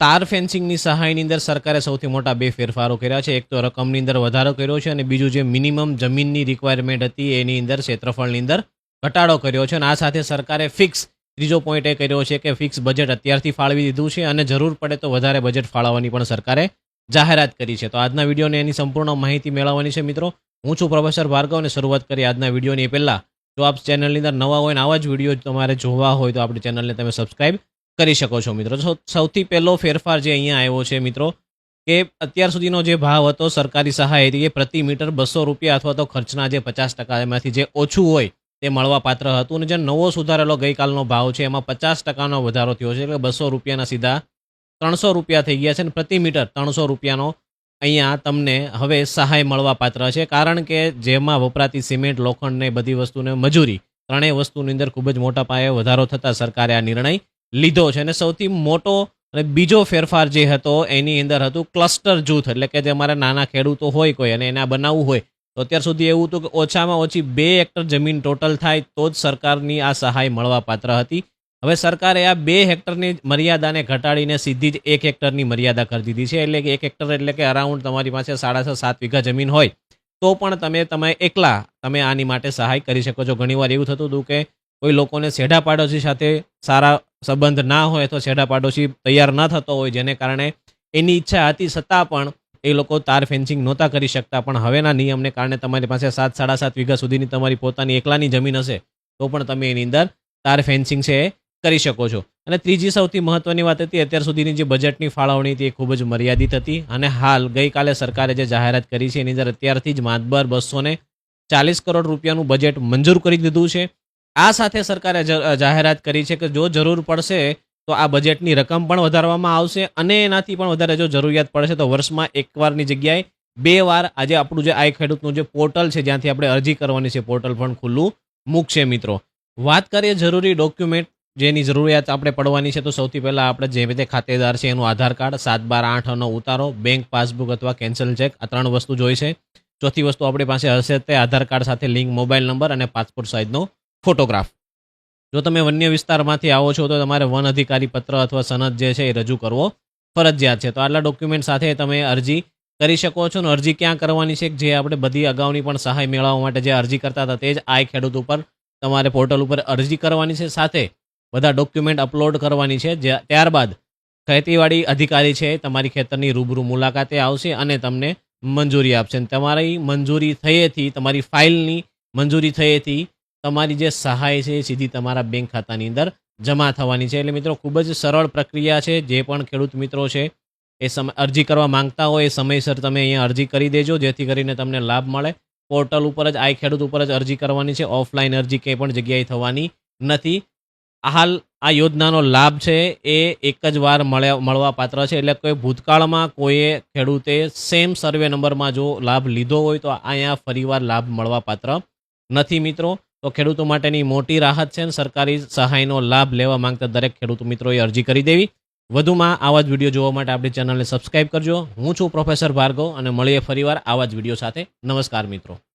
તાર ફેન્સિંગની સહાયની અંદર સરકારે સૌથી મોટા બે ફેરફારો કર્યા છે. એક તો રકમની અંદર વધારો કર્યો છે અને બીજું જે મિનિમમ જમીનની રિક્વાયરમેન્ટ હતી એની અંદર ક્ષેત્રફળની અંદર ઘટાડો કર્યો છે. અને આ સાથે સરકારે ફિક્સ ત્રીજો પોઈન્ટ એ કર્યો છે કે ફિક્સ બજેટ અત્યારથી ફાળવી દીધું છે અને જરૂર પડે તો વધારે બજેટ ફાળવવાની પણ સરકારે જાહેરાત કરી છે. તો આજના વિડીયોને એની સંપૂર્ણ માહિતી મેળવવાની છે મિત્રો. હું છું પ્રોફેસર ભાર્ગવ અને શરૂઆત કરી આજના વિડીયોની પહેલાં જો આપ ચેનલની અંદર નવા હોય ને આવા જ વિડીયો તમારે જોવા હોય તો આપણી ચેનલને તમે સબસ્ક્રાઇબ કરી શકો છો મિત્રો. સૌથી પહેલો ફેરફાર જે અહીંયા આવ્યો છે મિત્રો કે અત્યાર સુધીનો જે ભાવ હતો સરકારી સહાય હતી એ પ્રતિ મીટર 200 રૂપિયા અથવા તો ખર્ચના જે 50% એમાંથી જે ઓછું હોય તે મળવા પાત્ર હતું. અને જે નવો સુધારેલો ગઈકાલનો ભાવ છે એમાં 50%નો વધારો થયો છે. એટલે 200 રૂપિયાના સીધા 300 રૂપિયા થઈ ગયા છે અને પ્રતિ મીટર 300 રૂપિયાનો અહીંયા તમને હવે સહાય મળવા પાત્ર છે. કારણ કે જેમાં વપરાતી સિમેન્ટ, લોખંડ ને બધી વસ્તુને મજૂરી ત્રણેય વસ્તુની અંદર ખૂબ જ મોટા પાયે વધારો થતાં સરકારે આ નિર્ણય લીધો છે. અને સૌથી મોટો અને બીજો ફેરફાર જે હતો એની અંદર હતું ક્લસ્ટર જૂથ. એટલે કે જે અમારા નાના ખેડૂતો હોય કોઈ અને એને બનાવવું હોય તો અત્યાર સુધી એવું હતું કે ઓછામાં ઓછી 2 હેક્ટર જમીન ટોટલ થાય તો જ સરકારની આ સહાય મળવા પાત્ર હતી. હવે સરકારે આ 2 હેક્ટરની મર્યાદાને ઘટાડીને સીધી જ 1 હેક્ટરની મર્યાદા કરી દીધી છે. એટલે કે 1 હેક્ટર એટલે કે અરાઉન્ડ તમારી પાસે 6.5-7 વીઘા જમીન હોય તો પણ તમે એકલા આની માટે સહાય કરી શકો છો. ઘણીવાર એવું થતું હતું કે કોઈ લોકોને છેડા પાડોશી સાથે સારા સંબંધ ના હોય તો છેડા પાડોશી તૈયાર ન થતો હોય જેને કારણે એની ઈચ્છા હતી છતાં પણ એ લોકો તાર ફેન્સિંગ નહોતા કરી શકતા. પણ હવેના નિયમને કારણે તમારી પાસે 7-7.5 વીઘા સુધીની તમારી પોતાની એકલાની જમીન હશે તો પણ તમે એની અંદર તાર ફેન્સિંગ છે એ કરી શકો છો. અને ત્રીજી સૌથી મહત્વની વાત હતી અત્યાર સુધીની જે બજેટની ફાળવણી હતી એ ખૂબ જ મર્યાદિત હતી. અને હાલ ગઈકાલે સરકારે જે જાહેરાત કરી છે એની અંદર અત્યારથી જ માતબર 240 કરોડ રૂપિયાનું બજેટ મંજૂર કરી દીધું છે. આ સાથે સરકારે જાહેરાત કરી છે કે જો જરૂર પડશે તો આ બજેટની રકમ પણ વધારવામાં આવશે અને એનાથી પણ વધારે જો જરૂરિયાત પડશે તો વર્ષમાં એકવારની જગ્યાએ 2 વાર આજે આપણું જે આઈ ખેડૂતનું જે પોર્ટલ છે જ્યાંથી આપણે અરજી કરવાની છે પોર્ટલ પણ ખુલ્લું મૂકશે મિત્રો. વાત કરીએ જરૂરી ડોક્યુમેન્ટ જેની જરૂરિયાત આપણે પડવાની છે તો સૌથી પહેલાં આપણે જે રીતે ખાતેદાર છે એનું આધાર કાર્ડ, 7/12/8નો ઉતારો, બેંક પાસબુક અથવા કેન્સલ ચેક, આ 3 વસ્તુ જોઈશે. ચોથી વસ્તુ આપણી પાસે હશે તે આધાર કાર્ડ સાથે લિંક મોબાઈલ નંબર અને પાસપોર્ટ સાઇઝનો ફોટોગ્રાફ. જો તમે વન્ય વિસ્તારમાંથી આવો છો તો તમારે વન અધિકારી પત્ર અથવા સનદ જે છે એ રજૂ કરવો ફરજિયાત છે. તો આટલા ડોક્યુમેન્ટ સાથે તમે અરજી કરી શકો છો. અને અરજી ક્યાં કરવાની છે જે આપણે બધી અગાઉની પણ સહાય મેળવવા માટે જે અરજી કરતા હતા તે જ આઈ ખેડૂત ઉપર તમારે પોર્ટલ ઉપર અરજી કરવાની છે. સાથે બધા ડોક્યુમેન્ટ અપલોડ કરવાની છે. ત્યારબાદ ખેતીવાડી અધિકારી છે તમારી ખેતરની રૂબરૂ મુલાકાતે આવશે અને તમને મંજૂરી આપશે. તમારી મંજૂરી થયેથી તમારી ફાઇલની મંજૂરી થયેથી તમારી જે સહાય છે એ સીધી તમારા બેંક ખાતાની અંદર જમા થવાની છે. એટલે મિત્રો ખૂબ જ સરળ પ્રક્રિયા છે. જે પણ ખેડૂત મિત્રો છે એ અરજી કરવા માંગતા હોય એ સમયસર તમે અહીંયા અરજી કરી દેજો જેથી કરીને તમને લાભ મળે. પોર્ટલ ઉપર જ આઈ ખેડૂત ઉપર જ અરજી કરવાની છે. ઓફલાઈન અરજી કંઈ પણ જગ્યાએ થવાની નથી. હાલ આ યોજનાનો લાભ છે એ એક જ વાર મળવા પાત્ર છે. એટલે કોઈ ભૂતકાળમાં કોઈએ ખેડૂતે સેમ સર્વે નંબરમાં જો લાભ લીધો હોય તો અહીંયા ફરીવાર લાભ મળવા પાત્ર નથી મિત્રો. તો ખેડૂતો માટેની મોટી રાહત છે. સરકારી સહાયનો લાભ લેવા માંગતા દરેક ખેડૂત મિત્રોએ અરજી કરી દેવી. વધુમાં આવા જ વિડીયો જોવા માટે આપણી ચેનલને સબસ્ક્રાઇબ કરજો. હું છું પ્રોફેસર ભાર્ગવ અને મળીએ ફરીવાર આવા જ વિડીયો સાથે. નમસ્કાર મિત્રો.